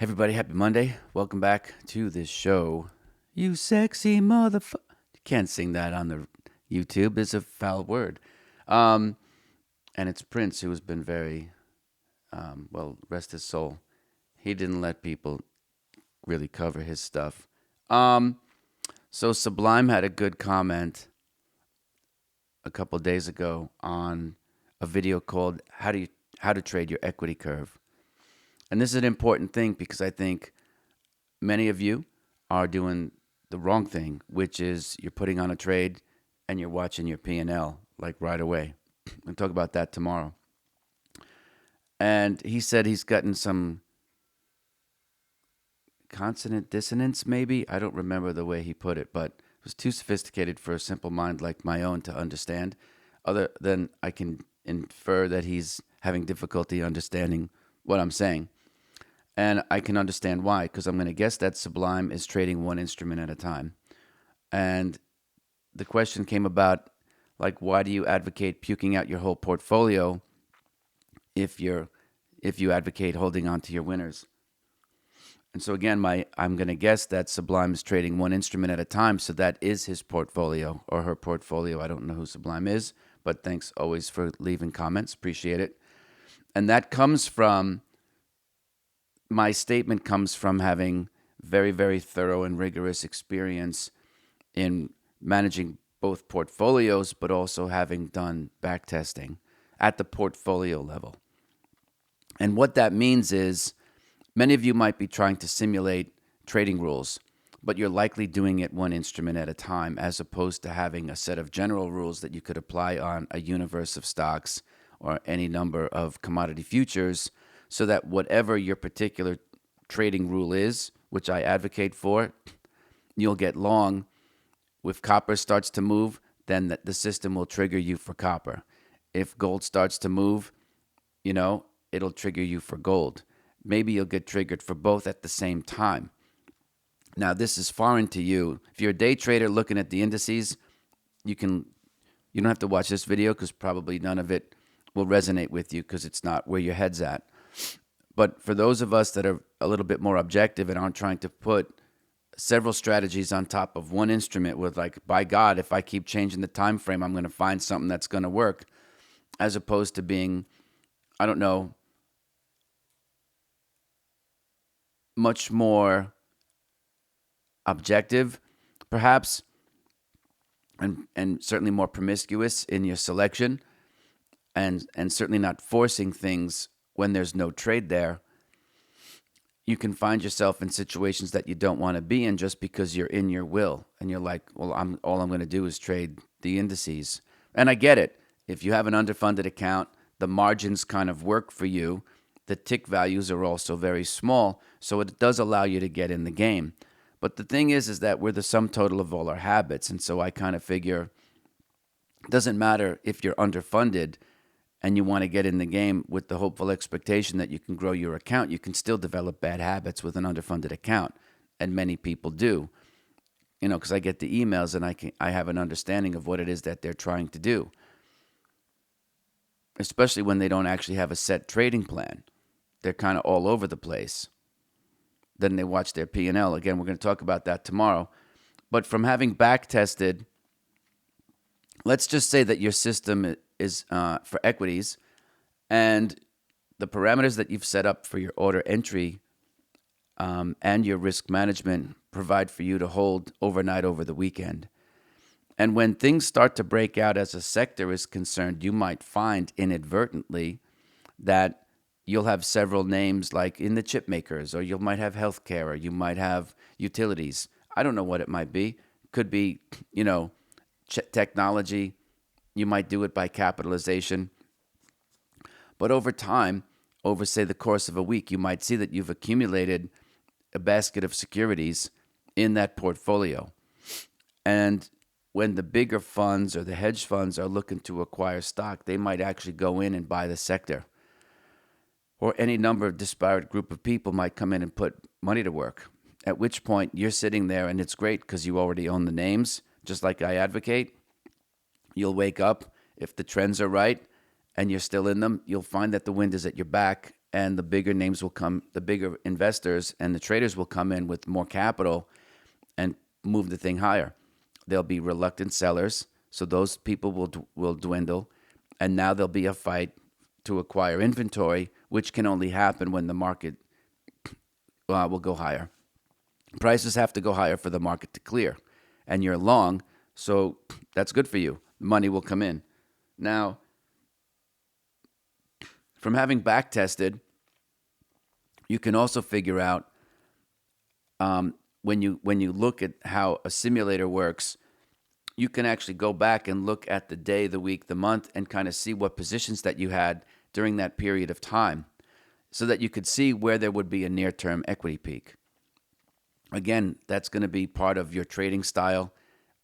Everybody, happy Monday. Welcome back to this show. You sexy motherfucker. You can't sing that on the YouTube. It's a foul word. Um, and it's Prince who has been very, well, rest his soul. He didn't let people really cover his stuff. Um, so Sublime had a good comment a couple days ago on a video called How to Trade Your Equity Curve. And this is an important thing because I think many of you are doing the wrong thing, which is you're putting on a trade and you're watching your P&L like right away. We'll talk about that tomorrow. And he said he's gotten some consonant dissonance, maybe. I don't remember the way he put it, but it was too sophisticated for a simple mind like my own to understand. Other than I can infer that he's having difficulty understanding what I'm saying. And I can understand why, because I'm going to guess that Sublime is trading one instrument at a time. And the question came about, like, why do you advocate puking out your whole portfolio if you advocate holding on to your winners? And so again, I'm going to guess that Sublime is trading one instrument at a time, so that is his portfolio or her portfolio. I don't know who Sublime is, but thanks always for leaving comments. Appreciate it. And that comes from my statement comes from having very, very thorough and rigorous experience in managing both portfolios, but also having done back testing at the portfolio level. And what that means is many of you might be trying to simulate trading rules, but you're likely doing it one instrument at a time, as opposed to having a set of general rules that you could apply on a universe of stocks or any number of commodity futures, so that whatever your particular trading rule is, which I advocate for, you'll get long. If copper starts to move, then the system will trigger you for copper. If gold starts to move, it'll trigger you for gold. Maybe you'll get triggered for both at the same time. Now, this is foreign to you. If you're a day trader looking at the indices, you don't have to watch this video because probably none of it will resonate with you because it's not where your head's at. But for those of us that are a little bit more objective and aren't trying to put several strategies on top of one instrument with, like, by God, if I keep changing the time frame, I'm going to find something that's going to work, as opposed to being, I don't know, much more objective, perhaps, and certainly more promiscuous in your selection, and certainly not forcing things when there's no trade there. You can find yourself in situations that you don't want to be in just because you're in your will and you're like, well, all I'm going to do is trade the indices. And I get it. If you have an underfunded account, the margins kind of work for you. The tick values are also very small, so it does allow you to get in the game. But the thing is that we're the sum total of all our habits. And so I kind of figure it doesn't matter if you're underfunded and you want to get in the game with the hopeful expectation that you can grow your account, you can still develop bad habits with an underfunded account. And many people do, because I get the emails and I have an understanding of what it is that they're trying to do, especially when they don't actually have a set trading plan. They're kind of all over the place. Then they watch their P&L. Again, we're going to talk about that tomorrow. But from having back tested, let's just say that your system is for equities, and the parameters that you've set up for your order entry and your risk management provide for you to hold overnight over the weekend. And when things start to break out as a sector is concerned, you might find inadvertently that you'll have several names like in the chip makers, or you might have healthcare, or you might have utilities. I don't know what it might be. Could be, technology. You might do it by capitalization. But over time, over, say, the course of a week, you might see that you've accumulated a basket of securities in that portfolio. And when the bigger funds or the hedge funds are looking to acquire stock, they might actually go in and buy the sector. Or any number of disparate group of people might come in and put money to work, at which point you're sitting there and it's great because you already own the names, just like I advocate. You'll wake up, if the trends are right and you're still in them, you'll find that the wind is at your back and the bigger names will come, the bigger investors and the traders will come in with more capital and move the thing higher. There'll be reluctant sellers, so those people will dwindle, and now there'll be a fight to acquire inventory, which can only happen when the market will go higher. Prices have to go higher for the market to clear, and you're long, so that's good for you. Money will come in. Now, from having back tested, you can also figure out when you look at how a simulator works, you can actually go back and look at the day, the week, the month, and kind of see what positions that you had during that period of time, so that you could see where there would be a near-term equity peak. Again, that's going to be part of your trading style,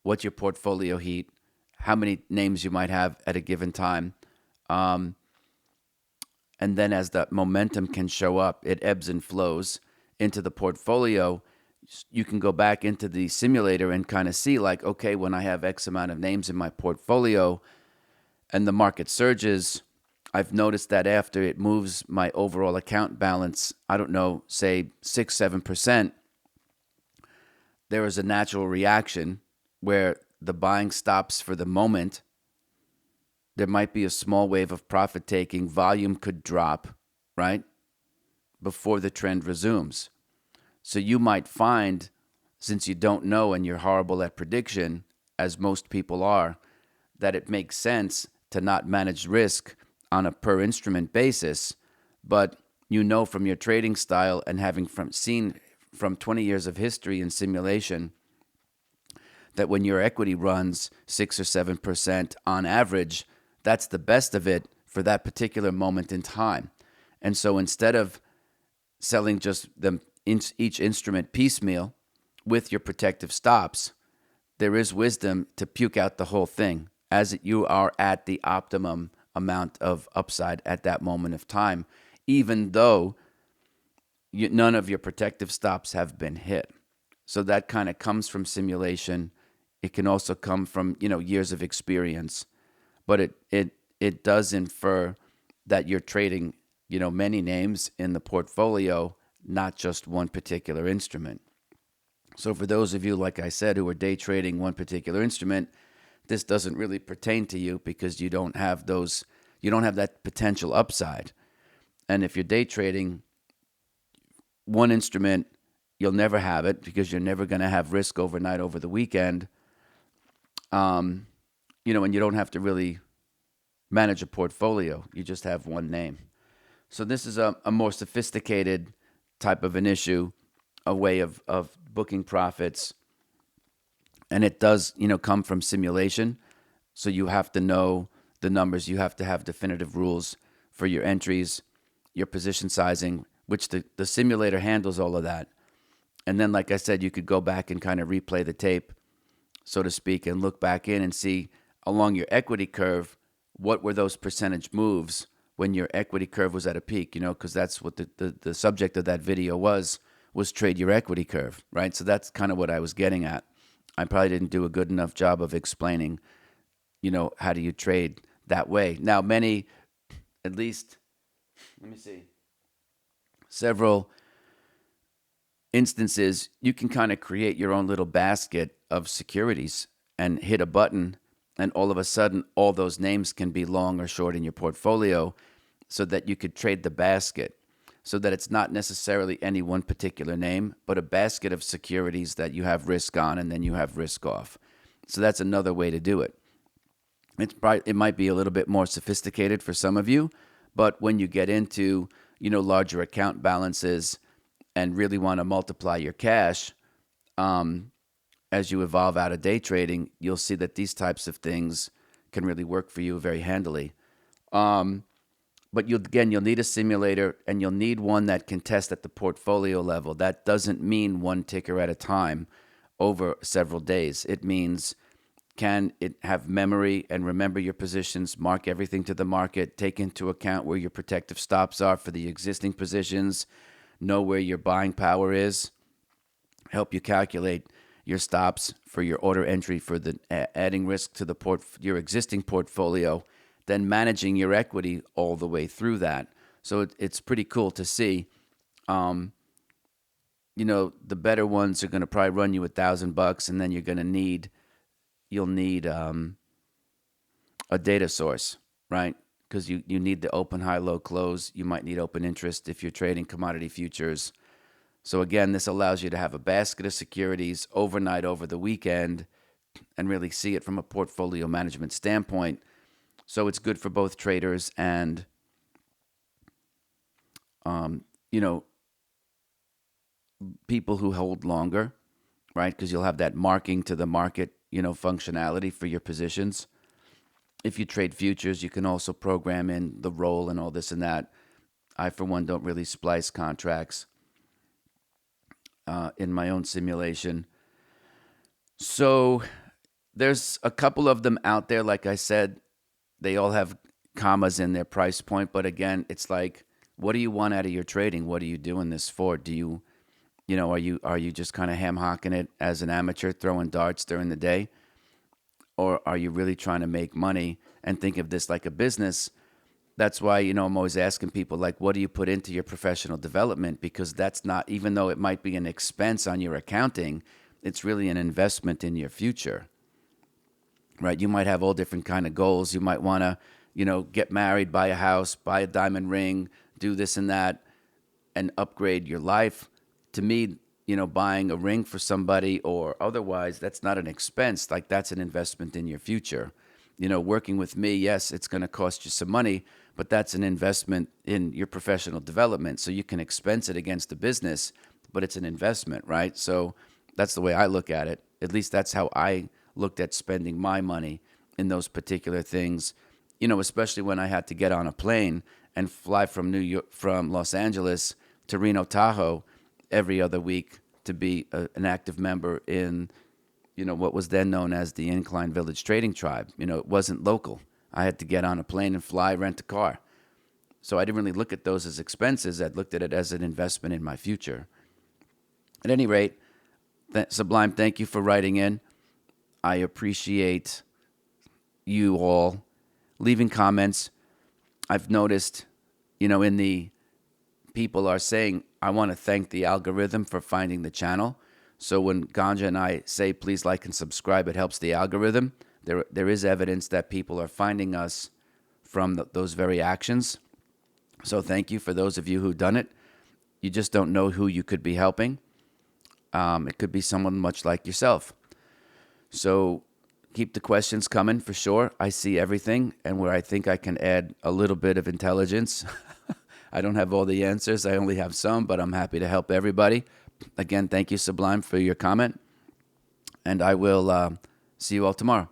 what's your portfolio heat, how many names you might have at a given time. And then as the momentum can show up, it ebbs and flows into the portfolio. You can go back into the simulator and kind of see like, okay, when I have X amount of names in my portfolio and the market surges, I've noticed that after it moves my overall account balance, I don't know, say 6-7%, there is a natural reaction where the buying stops for the moment. There might be a small wave of profit taking. Volume could drop, right, before the trend resumes. So you might find, since you don't know and you're horrible at prediction, as most people are, that it makes sense to not manage risk on a per instrument basis. But you know from your trading style and having seen from 20 years of history in simulation that when your equity runs 6 or 7% on average, that's the best of it for that particular moment in time. And so instead of selling just each instrument piecemeal with your protective stops, there is wisdom to puke out the whole thing as you are at the optimum amount of upside at that moment of time, even though none of your protective stops have been hit. So that kind of comes from simulation. It can also come from years of experience, but it does infer that you're trading many names in the portfolio, not just one particular instrument. So for those of you, like I said, who are day trading one particular instrument, this doesn't really pertain to you because you don't have that potential upside. And if you're day trading one instrument, you'll never have it because you're never going to have risk overnight over the weekend. And you don't have to really manage a portfolio. You just have one name. So this is a more sophisticated type of an issue, a way of booking profits. And it does, come from simulation. So you have to know the numbers. You have to have definitive rules for your entries, your position sizing, which the simulator handles all of that. And then, like I said, you could go back and kind of replay the tape, so to speak, and look back in and see along your equity curve, what were those percentage moves when your equity curve was at a peak, because that's what the subject of that video was trade your equity curve, right? So that's kind of what I was getting at. I probably didn't do a good enough job of explaining, how do you trade that way. Now, many, at least, let me see, several instances, you can kind of create your own little basket of securities and hit a button, and all of a sudden, all those names can be long or short in your portfolio so that you could trade the basket, so that it's not necessarily any one particular name, but a basket of securities that you have risk on and then you have risk off. So that's another way to do it. It might be a little bit more sophisticated for some of you, but when you get into, larger account balances and really want to multiply your cash, as you evolve out of day trading, you'll see that these types of things can really work for you very handily. But you'll need a simulator, and you'll need one that can test at the portfolio level. That doesn't mean one ticker at a time over several days. It means, can it have memory and remember your positions, mark everything to the market, take into account where your protective stops are for the existing positions, know where your buying power is, help you calculate your stops for your order entry for the adding risk to your existing portfolio, then managing your equity all the way through that. So it's pretty cool to see. Um, the better ones are going to probably run you $1,000, and then you'll need a data source, right? Because you need the open, high, low, close. You might need open interest if you're trading commodity futures. So again, this allows you to have a basket of securities overnight over the weekend and really see it from a portfolio management standpoint. So it's good for both traders and, you know, people who hold longer, right? Because you'll have that marking to the market, functionality for your positions. If you trade futures, you can also program in the roll and all this and that. I, for one, don't really splice contracts in my own simulation. So there's a couple of them out there. Like I said, they all have commas in their price point. But again, it's like, what do you want out of your trading? What are you doing this for? Are you just kind of ham hocking it as an amateur, throwing darts during the day? Or are you really trying to make money and think of this like a business? That's why, I'm always asking people, like, what do you put into your professional development? Because that's not, even though it might be an expense on your accounting, it's really an investment in your future, right? You might have all different kind of goals. You might want to, get married, buy a house, buy a diamond ring, do this and that, and upgrade your life. To me, buying a ring for somebody or otherwise, that's not an expense. Like, that's an investment in your future. Working with me, yes, it's going to cost you some money, but that's an investment in your professional development. So you can expense it against the business, but it's an investment, right? So that's the way I look at it. At least that's how I looked at spending my money in those particular things. Especially when I had to get on a plane and fly from from Los Angeles to Reno, Tahoe every other week to be an active member in, what was then known as the Incline Village Trading Tribe. It wasn't local. I had to get on a plane and fly, rent a car. So I didn't really look at those as expenses. I looked at it as an investment in my future. At any rate, Sublime, thank you for writing in. I appreciate you all leaving comments. I've noticed, in the people are saying, I want to thank the algorithm for finding the channel. So when Ganja and I say, please like and subscribe, it helps the algorithm. There is evidence that people are finding us from those very actions. So thank you for those of you who've done it. You just don't know who you could be helping. It could be someone much like yourself. So keep the questions coming for sure. I see everything, and where I think I can add a little bit of intelligence. I don't have all the answers. I only have some, but I'm happy to help everybody. Again, thank you, Sublime, for your comment. And I will see you all tomorrow.